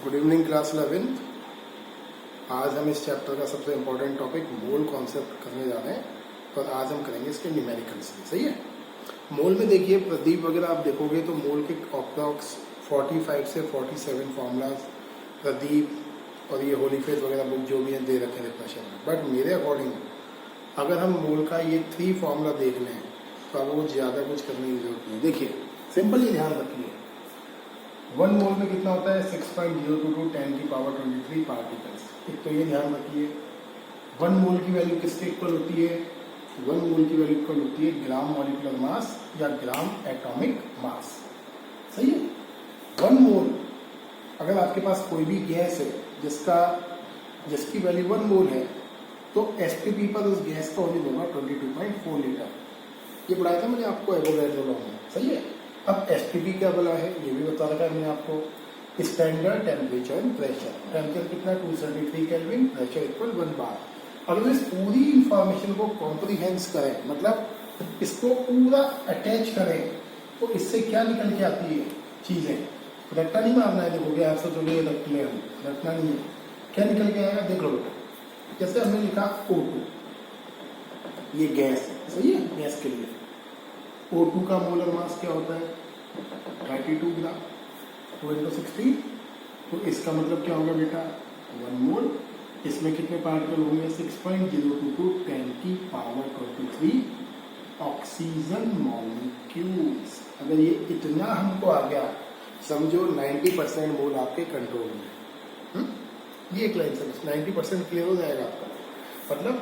Good evening class 11th। आज हम इस चैप्टर का सबसे इम्पोर्टेंट टॉपिक मोल कॉन्सेप्ट करने जा रहे हैं और आज हम करेंगे इसके न्यूमेरिकल्स भी। सही है। मोल में देखिए प्रदीप वगैरह आप देखोगे तो मोल के अप्रॉक्स 45 से 47 फॉर्मूलाज प्रदीप और ये होलीफेथ वगैरह बुक जो भी है दे रखे हैं डिप्रेशन में। बट मेरे अकॉर्डिंग अगर हम मोल का ये 3 फॉर्मूला देख लें तो आपको ज़्यादा कुछ करने की जरूरत नहीं। देखिए सिंपल ही ध्यान रखिए, 1 मोल में कितना होता है 6.022 10 की पावर 23 पार्टिकल्स। एक तो ये ध्यान रखिए 1 मोल की वैल्यू किसके इक्वल होती है, 1 मोल की वैल्यू इक्वल होती है ग्राम मॉलिक्यूलर मास या ग्राम एटॉमिक मास। सही है। 1 मोल अगर आपके पास कोई भी गैस है जिसकी वैल्यू 1 मोल है तो एसपीपी पर उस गैस का वैल्यू होगा 22.4 लीटर। ये पढ़ाया था मैंने आपको एवोगैड्रो लॉ में। सही है। अब एसपीपी क्या बोला है ये भी बता रखा है मैंने आपको। Standard temperature and pressure, temperature कितना 273 केल्विन, प्रेशर इक्वल 1 बार। अगर इस पूरी इंफॉर्मेशन को कॉम्प्रीहेंस करें, मतलब इसको पूरा अटैच करें, तो इससे क्या निकल के आती है चीजें। रट्टा नहीं मारना है, देखो गया आपसे जो रख ले, हम रटना नहीं है। क्या निकल के आएगा देख लो बेटा। जैसे हमने लिखा O2, ये गैस है। सही है। गैस के लिए O2 का मोलर मास क्या होता है 32 ग्राम, 2 × 16। तो इसका मतलब क्या होगा बेटा 1 मोल। इसमें कितने पार्टिकल होंगे 6.022 10 की पावर 23 ऑक्सीजन मॉलिक्यूल्स। अगर ये इतना हमको आ गया समझो 90% मोल आपके कंट्रोल में। ये एक लाइन समझ 90% क्लियर हो जाएगा आपका। मतलब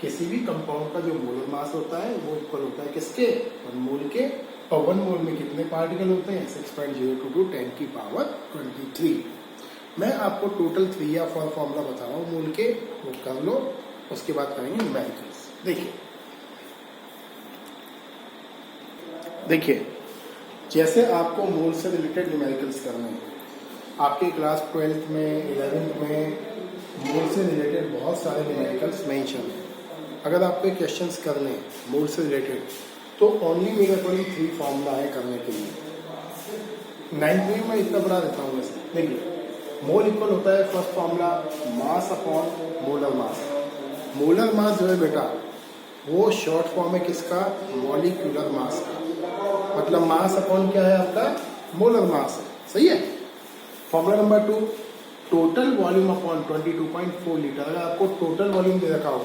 किसी भी कंपाउंड का जो मोलर मास होता है वो इक्वल होता है किसके 1 मोल के। और 1 मोल में कितने पार्टिकल होते हैं 6.022 10 की पावर 23। मैं आपको टोटल 3 या 4 फॉर्मूला बता रहा हूँ मोल के, वो कर लो, उसके बाद करेंगे न्यूमेरिकल्स। देखिए जैसे आपको मोल से रिलेटेड न्यूमेरिकल्स करने हैं, आपके क्लास 12th में 11th में मोल से रिलेटेड बहुत सारे न्यूमेरिकल्स मेंशन हैं। अगर आपके क्वेश्चंस कर लें मोल से रिलेटेड तो ओनली मेरे अकॉर्डिंग 3 फॉर्मूला है करने के लिए। 9th में मैं इतना बड़ा देता हूँ वैसे। देखिए मोल इक्वल होता है first formula mass upon molar मास। मोलर मास जो है बेटा वो शॉर्ट फॉर्म है किसका मॉलिक्यूलर मास का। मतलब मास अपॉन क्या है आपका मोलर मास है। सही है। Formula number 2 total volume upon 22.4 litre. अगर आपको टोटल वॉल्यूम दे रखा हो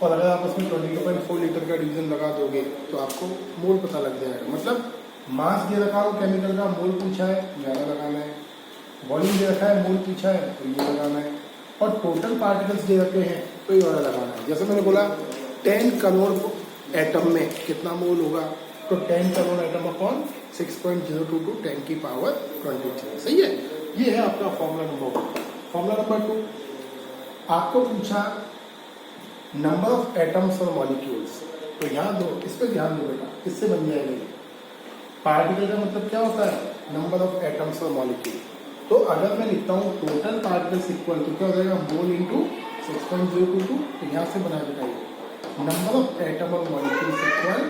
और अगर आप उसमें 22.4 लीटर का डिवीजन लगा दोगे तो आपको मोल पता लग जाएगा। मतलब मास दे रखा हो केमिकल का, मोल पूछा है ज़्यादा लगाना है, वॉल्यूम दे रखा है मोल पूछा है तो ये लगाना है, और टोटल पार्टिकल्स दे रखे हैं तो ये वाला लगाना है। जैसे मैंने बोला 10 करोड़ एटम में कितना मोल होगा तो 10 करोड़ एटम अपॉन 6.022 10 की पावर 23। सही है। ये है आपका फॉर्मूला नंबर 1। फॉर्मूला नंबर 2 आपको पूछा नंबर ऑफ एटम्स और मॉलिक्यूल्स। तो यहाँ दो, इस पर ध्यान दो बेटा, इससे बन जाएगा। पार्टिकल का मतलब क्या होता है नंबर ऑफ एटम्स और मॉलिक्यूल। तो अगर मैं लिखता हूँ टोटल पार्टिकल्स इक्वल तो क्या हो जाएगा मोल इंटू 6.022। तो यहाँ से बना बताइए नंबर ऑफ एटम और मॉलिक्यूल्स इक्वल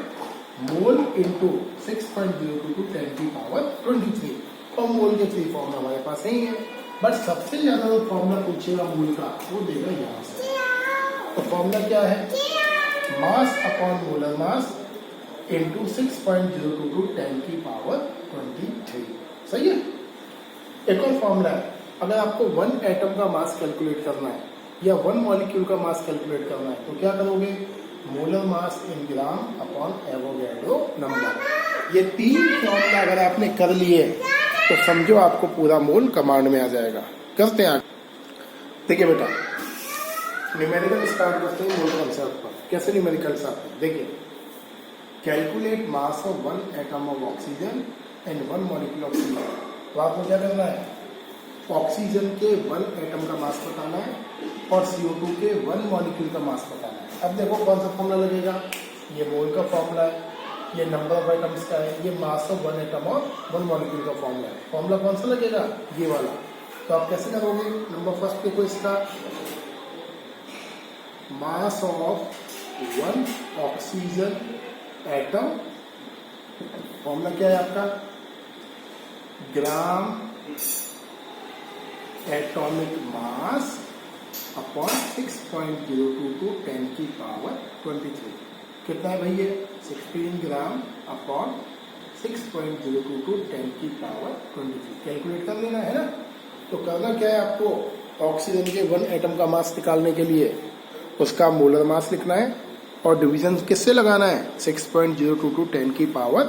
मोल इंटू 6.022 10 की पावर 23। और मोल के 3 फॉर्मूला हमारे पास ही है। बट सबसे ज्यादा जो फॉर्मूला पूछेगा मोल का वो देगा यहाँ से। तो फॉर्मूला क्या है मास अपॉन मोलर मास इंटू 6.022 10 की पावर 23। सही है। एक और फॉर्मूला है, अगर आपको 1 एटम का मास कैलकुलेट करना है या 1 मॉलिक्यूल का मास कैलकुलेट करना है तो क्या करोगे मोलर मास इन ग्राम अपॉन एवोगैड्रो नंबर। ये 3 फॉर्मूला अगर आपने कर लिए तो समझो आपको पूरा मोल कमांड में आ जाएगा। करते हैं। देखिए बेटा न्यूमेरिकल स्टार्ट करते हैं मोल कॉन्सेप्ट पर। कैसे न्यूमेरिकल्स आते हैं देखिए calculate mass of 1 atom of oxygen and 1 molecule of oxygen. तो आपको क्या करना है ऑक्सीजन के 1 एटम का मास बताना है और CO2 के 1 मॉलिक्यूल का मास बताना है। अब देखो कौन सा फॉर्मूला लगेगा, ये मोल का फॉर्मूला है, ये नंबर ऑफ एटम्स का है, ये मास ऑफ 1 एटम और 1 मॉलिक्यूल का फॉर्मूला है। फॉर्मूला कौन सा लगेगा ये वाला। तो आप कैसे करोगे नंबर फर्स्ट देखो इसका mass of 1 oxygen atom, formula क्या है आपका ग्राम एटॉमिक मास अपॉन 6.022 10 की पावर 23। कितना है भैया? 16 ग्राम अपॉन 6.022 10 की पावर 23। कैलकुलेट कर लेना है ना। तो करना क्या है आपको? ऑक्सीजन के 1 एटम का मास निकालने के लिए उसका मोलर मास लिखना है और डिवीजन किससे लगाना है? 6.022 10 की पावर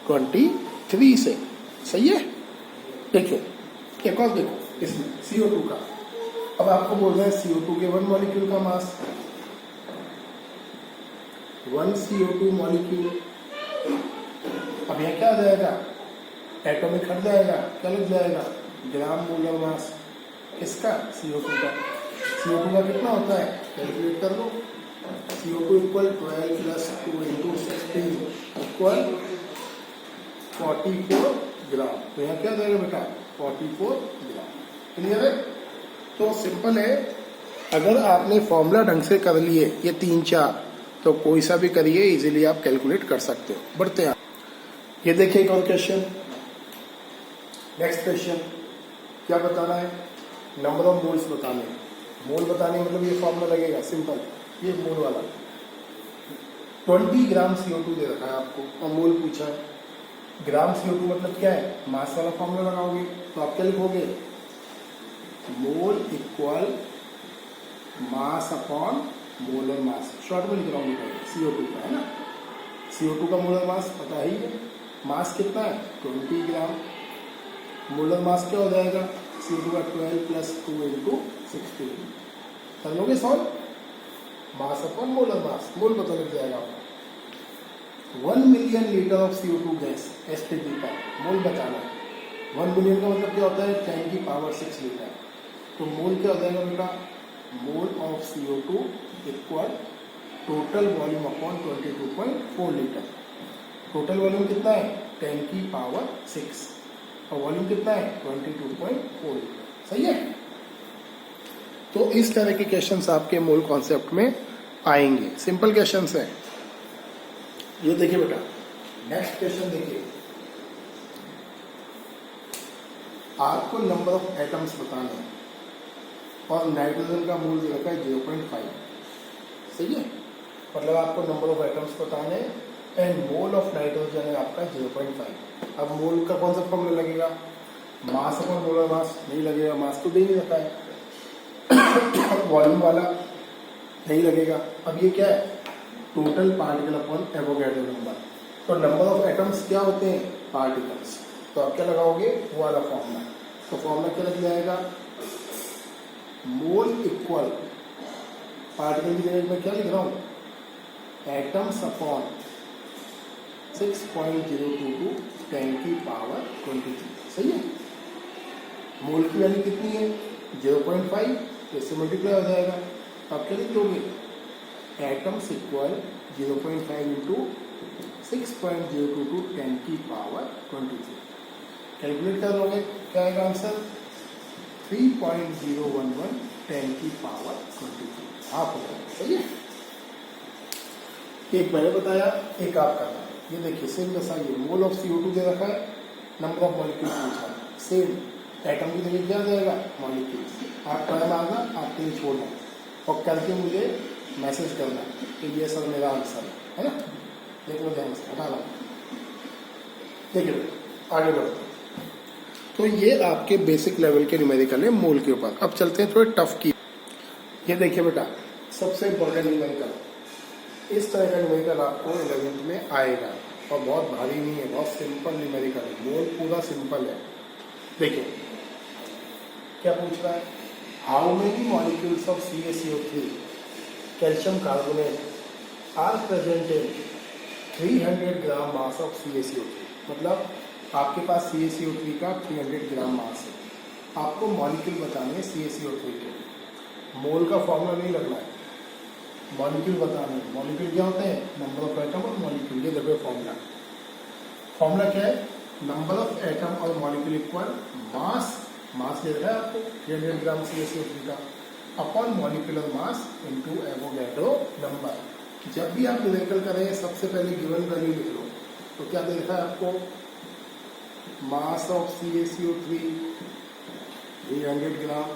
23 से। सही है। देखिए एक और देखो इसमें CO2 का। अब आपको बोल रहे हैं CO2 के 1 मॉलिक्यूल का मास, 1 CO2 मॉलिक्यूल। अब यह क्या आ जाएगा? एटॉमिक हट जाएगा, क्या लग जाएगा? ग्राम मोलर मास। किसका? CO2 का। CO2 का कितना होता है? कैलकुलेट कर लो। CO2 equal 12 plus 2 into 16 equal 44 ग्राम। तो यहाँ क्या जाएगा बेटा? 44 ग्राम। क्लियर है? तो सिंपल है। अगर आपने फॉर्मूला ढंग से कर लिए ये 3-4, तो कोई सा भी करिए, इजीली आप कैलकुलेट कर सकते हो। बढ़ते हैं। ये देखिए एक और क्वेश्चन। नेक्स्ट क्वेश्चन क्या बताना है? नंबर ऑफ मोल्स बताने। मोल बताने मतलब ये फॉर्मूला लगेगा सिंपल, ये मोल वाला। 20 ग्राम CO2 दे रखा है आपको और मोल पूछा है। ग्राम CO2 मतलब क्या है? मास वाला फॉर्मूला लगाओगे तो आप क्या लिखोगे? मोल इक्वल मास अपॉन मोलर मास। शॉर्ट में लिख रहा हूँ CO2 का, है ना। CO2 का मोलर मास पता ही है। मास कितना है? 20 ग्राम। मोलर मास क्या हो जाएगा? CO2 का 12 प्लस 2 इंटू 16। कर लोगे solve? Mass upon molar mass, mole पता लग जाएगा आपको। 1 million litre of CO2 gas SPG का मोल बताना है। 1 मिलियन का मतलब क्या होता है? 10 की पावर 6 लीटर। तो मोल क्या हो जाएगा बेटा? Mole of CO2 equal total volume upon 22.4 litre. Total volume कितना है? 10 की पावर 6 और वॉल्यूम कितना है? 22.4 लीटर। सही है। तो इस तरह के क्वेश्चंस आपके मोल कॉन्सेप्ट में आएंगे। सिंपल क्वेश्चंस हैं। ये देखिए बेटा, नेक्स्ट क्वेश्चन देखिए। आपको नंबर ऑफ एटम्स बताना है और नाइट्रोजन का मोल दे रखा है 0.5। सही है। मतलब आपको नंबर ऑफ एटम्स बताने एंड मोल ऑफ नाइट्रोजन है आपका 0.5। अब मोल का कौन सा फॉर्मूला लगेगा? मास अपॉन मोलर मास नहीं लगेगा, मास तो दे नहीं रखा है। वॉल्यूम वाला नहीं लगेगा। अब ये क्या है? Total particle upon Avogadro number. तो नंबर ऑफ एटम्स क्या होते हैं? पार्टिकल्स। तो आप क्या लगाओगे? वो वाला फॉर्मूला। तो फॉर्मूला क्या लग जाएगा? मोल इक्वल, पार्टिकल की जगह मैं क्या लिख रहा हूं? एटम्स अपॉन 6.022 10 की पावर 23। सही है। मोल की वैल्यू कितनी है? 0.5। तो इससे मल्टीप्लाई हो जाएगा। तो आप क्या लिख दोगे? एटम्स इक्वल 0.5 इंटू 6.022 10 की पावर 23। कैलकुलेट कर लोगे, क्या आएगा आंसर? 3.011 10 की पावर 23। हाफ हो जाएगा। सही है। एक मैंने बताया, एक आप करना है। ये देखिए सेम जैसा ये मोल ऑफ CO2 दे रखा है, नंबर ऑफ मॉलिक्यूल पूछा है। सेम एटम की जगह क्या जाएगा? मॉलिक्यूल। आप टाइम आना, आपके लिए छोड़ना और करके मुझे मैसेज करना कि ये सर मेरा आंसर है ना। देख लो ध्यान से, हटा लो। देखिए आगे बढ़ते। तो ये आपके बेसिक लेवल के न्यूमेरिकल है मोल के ऊपर। अब चलते हैं थोड़े टफ की। ये देखिए बेटा, सबसे इंपॉर्टेंट न्यूमेरिकल, इस तरह का न्यूमेरिकल आपको 11th में आएगा और बहुत भारी नहीं है, बहुत सिंपल न्यूमेरिकल है। मोल पूरा सिंपल है। देखिए क्या पूछ रहा है? How many molecules of CaCO3 calcium carbonate are present in 300 gram mass of CaCO3। मतलब आपके पास CaCO3 का 300 ग्राम मास है। आपको मॉलिक्यूल बताने हैं CaCO3 के। मोल का फॉर्मूला नहीं लगना है, मॉलिक्यूल बताने हैं। मॉलिक्यूल क्या होते हैं? नंबर ऑफ एटम और मॉलिक्यूल। ये देखो फॉर्मूला। फॉर्मूला क्या है? नंबर ऑफ एटम और मॉलिक्यूल इक्वल मास, मास दे रहा है आपको 300 ग्राम CaCO3 का, upon molecular mass into Avogadro number. जब भी आप न्यूमेरिकल करें सबसे पहले गिवन वैल्यू लिख लो। तो क्या दे रखा है आपको? मास of CaCO3 300 gram.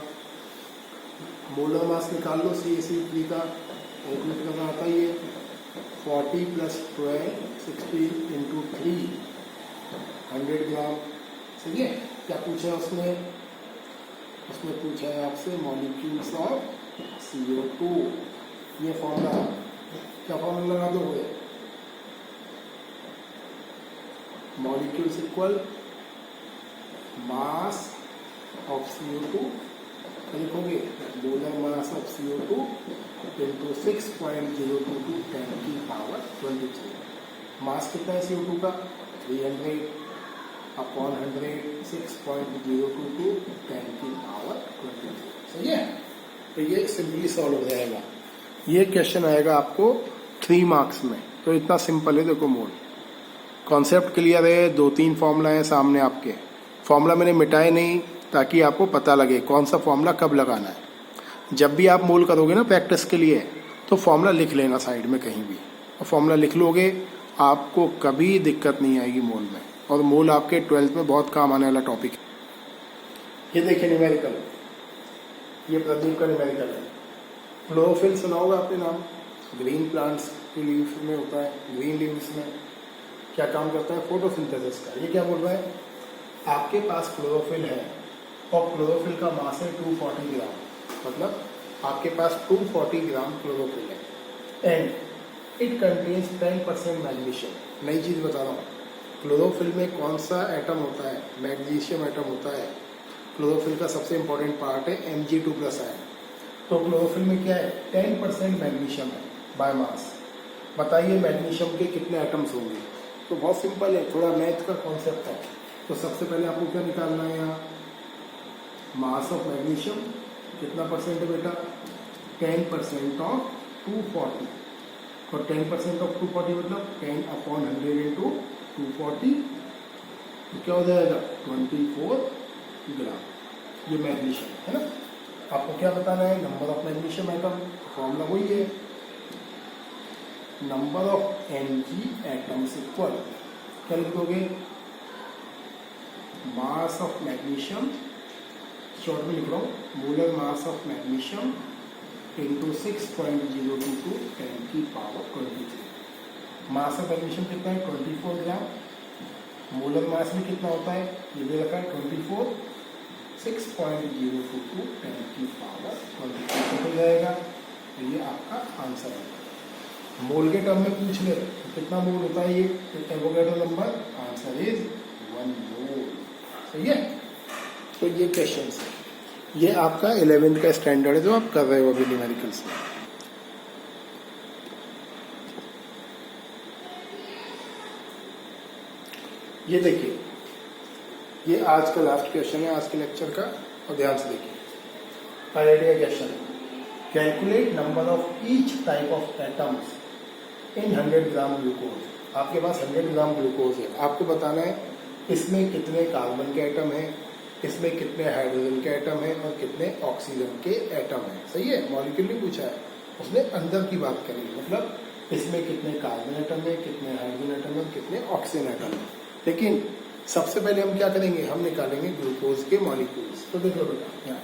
Molar mass निकाल लो CaCO3 का, कैलकुलेट करना आता ही है। 40 + 12 60 × 3 100 ग्राम। सही है। क्या पूछा है उसने? उसने पूछा है आपसे मॉलिक्यूल्स ऑफ CO2। ये फॉर्मूला, क्या फॉर्मूला लगा दोगे? Molecules equal mass of CO2, लिखोगे मोलर मास ऑफ CO2 × 6.022 × 10⁻23। मास कितना है CO2 का? 300 अपॉन 100 6.022 10⁻23। सही है। तो ये सिंपली सॉल्व हो जाएगा। ये क्वेश्चन आएगा आपको 3 मार्क्स में। तो इतना सिंपल है। देखो मोल कॉन्सेप्ट क्लियर है। 2-3 फॉर्मूला है सामने आपके। फॉर्मूला मैंने मिटाए नहीं ताकि आपको पता लगे कौन सा फॉर्मूला कब लगाना है। जब भी आप मोल करोगे ना प्रैक्टिस के लिए, तो फॉर्मूला लिख लेना साइड में कहीं भी, और फॉर्मूला लिख लोगे, आपको कभी दिक्कत नहीं आएगी मोल में। और मोल आपके 12th में बहुत काम आने वाला टॉपिक है। ये देखिए न्यूमेरिकल, ये प्रदीप का न्यूमेरिकल है। क्लोरोफिल सुना होगा आपने नाम, ग्रीन प्लांट्स की लीव्स में होता है। ग्रीन लीव्स में क्या काम करता है? फोटोसिंथेसिस का। ये क्या बोल रहा है? आपके पास क्लोरोफिल है और क्लोरोफिल का मास है 240 ग्राम, मतलब आपके पास 240 ग्राम क्लोरोफिल है एंड इट कंटेन्स 10% मैग्नीशियम। नई चीज बता रहा हूँ, क्लोरोफिल में कौन सा एटम होता है? मैग्नीशियम एटम होता है। क्लोरोफिल का सबसे इंपॉर्टेंट पार्ट है Mg2+ आयन। तो क्लोरोफिल में क्या है? 10% मैग्नीशियम है बाय मास। बताइए मैग्नीशियम के कितने एटम्स होंगे? तो बहुत सिंपल है, थोड़ा मैथ का कॉन्सेप्ट है। तो सबसे पहले आपको क्या निकालना है? यहाँ मास ऑफ मैग्नीशियम कितना परसेंट है बेटा? 10% ऑफ 240। और 10% ऑफ 240 मतलब 10/100 × 240, तो क्या हो जाएगा? 24 ग्राम। ये मैग्नीशियम है ना। आपको क्या बताना है? Number of magnesium atom. Formula वही है, number of Mg atoms equal, क्या लिख दोगे? मास ऑफ मैग्नीशियम, शॉर्ट में लिख रहा हूँ, molar mass of magnesium × 6.022 10⁻23। Mass of magnesium कितना है? 24 ग्राम। मोलर मास में कितना होता है? ये दे रखा है 24, 6.022 10⁻23 हो जाएगा। तो ये आपका आंसर है। मोल के टर्म में पूछ ले तो कितना मोल होता है ये? Avogadro number. आंसर इज 1 मोल। सही है। तो ये क्वेश्चन है, ये आपका 11th का स्टैंडर्ड है जो आप कर रहे हो अभी न्यूमेरिकल्स में। ये देखिए, ये आज का लास्ट क्वेश्चन है आज के लेक्चर का, और ध्यान से देखिए। Idea question, calculate number of each type of atoms in 100 gram glucose. आपके पास 100 ग्राम ग्लूकोज है, आपको बताना है इसमें कितने कार्बन के एटम हैं, इसमें कितने हाइड्रोजन के एटम हैं और कितने ऑक्सीजन के एटम हैं। सही है। मॉलिक्यूल नहीं पूछा है, उसने अंदर की बात करी, मतलब इसमें कितने कार्बन एटम है, कितने हाइड्रोजन एटम है, कितने ऑक्सीजन एटम है। लेकिन सबसे पहले हम क्या करेंगे? हम निकालेंगे ग्लूकोज के मॉलिक्यूल्स। तो देखो बेटा यहाँ,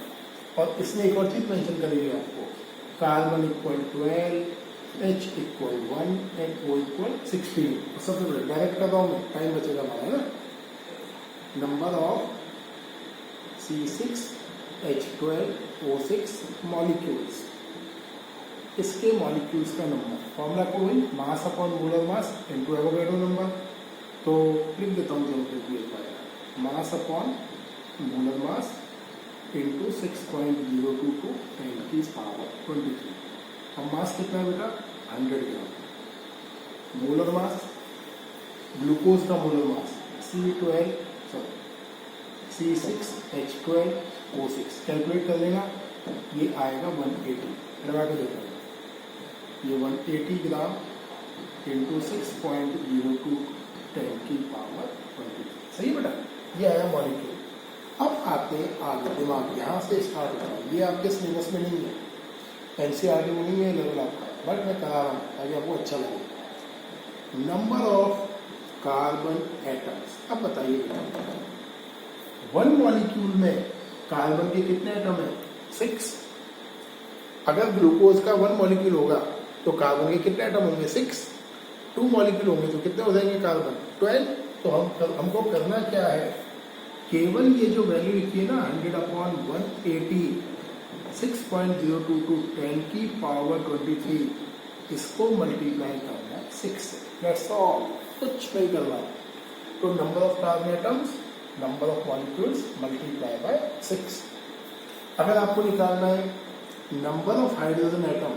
और इसमें एक और चीज मेंशन करेंगे आपको, carbon equal 12, H equal 1 and O equal 16। सबसे पहले डायरेक्ट कर रहा हूँ, टाइम बचेगा हमारा, है ना। नंबर ऑफ C6H12O6 मॉलिक्यूल्स, इसके मॉलिक्यूल्स का नंबर। फॉर्मूला को वही, मास upon molar mass into Avogadro number. तो लिख देता हूँ मास अपॉन मोलर मास इंटू 6.022 10⁻23। अब मास कितना है बेटा? 100 ग्राम। मोलर मास, ग्लूकोज का मोलर मास C6H12O6 कैलकुलेट कर लेना, ये आएगा 180। लगा के देखो, ये 180 ग्राम इंटू 6.02 10⁻23। सही बेटा, ये आया मॉलिक्यूल। अब आते हैं आगे, दिमाग यहाँ से स्टार्ट होता है। ये आपके सिलेबस में नहीं है, NCERT में नहीं है लेवल आपका, बट मैं करा रहा हूँ ताकि आपको अच्छा लगे। Number of carbon atoms. अब बताइए 1 मॉलिक्यूल में कार्बन के कितने एटम है? 6। अगर ग्लूकोज का 1 मॉलिक्यूल होगा तो कार्बन के कितने एटम होंगे? 6। 2 मॉलिक्यूल होंगे तो कितने हो जाएंगे कार्बन? 12। तो हमको करना क्या है, केवल ये जो वैल्यू लिखी है ना 100/180 6.022 10 की पावर 23, इसको मल्टीप्लाई करना है 6 से। दैट्स ऑल, कुछ नहीं करना। तो number of carbon atoms, number of molecules multiply by 6। अगर आपको निकालना है नंबर ऑफ हाइड्रोजन एटम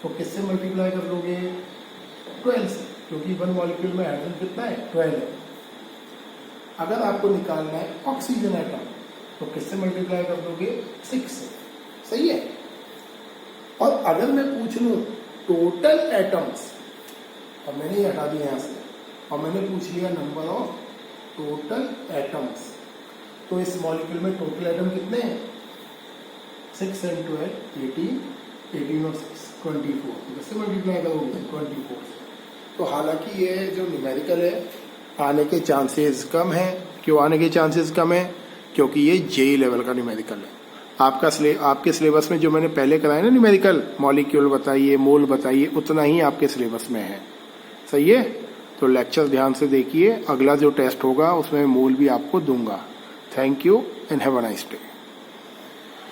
तो किससे मल्टीप्लाई कर लोगे? 12 से, क्योंकि 1 मॉलिक्यूल में हाइड्रोजन कितना है? 12 है। अगर आपको निकालना है ऑक्सीजन एटम तो किससे मल्टीप्लाई कर दोगे? 6 से। सही है। और अगर मैं पूछ लूं टोटल एटम्स, और मैंने ये हटा दिया यहां से, और मैंने पूछ लिया नंबर ऑफ टोटल एटम्स, तो इस मॉलिक्यूल में टोटल एटम कितने हैं? 6 and 12 18, 18 और 6 24, किससे मल्टीप्लाई करोगे? 24 से। तो हालांकि ये जो न्यूमेरिकल है आने के चांसेस कम है। क्यों आने के चांसेस कम है? क्योंकि ये जेई लेवल का न्यूमेरिकल है। आपके सिलेबस में जो मैंने पहले कराया ना न्यूमेरिकल, मॉलिक्यूल बताइए, मोल बताइए, उतना ही आपके सिलेबस में है। सही है। तो लेक्चर ध्यान से देखिए, अगला जो टेस्ट होगा उसमें मोल भी आपको दूंगा। Thank you and have a nice day.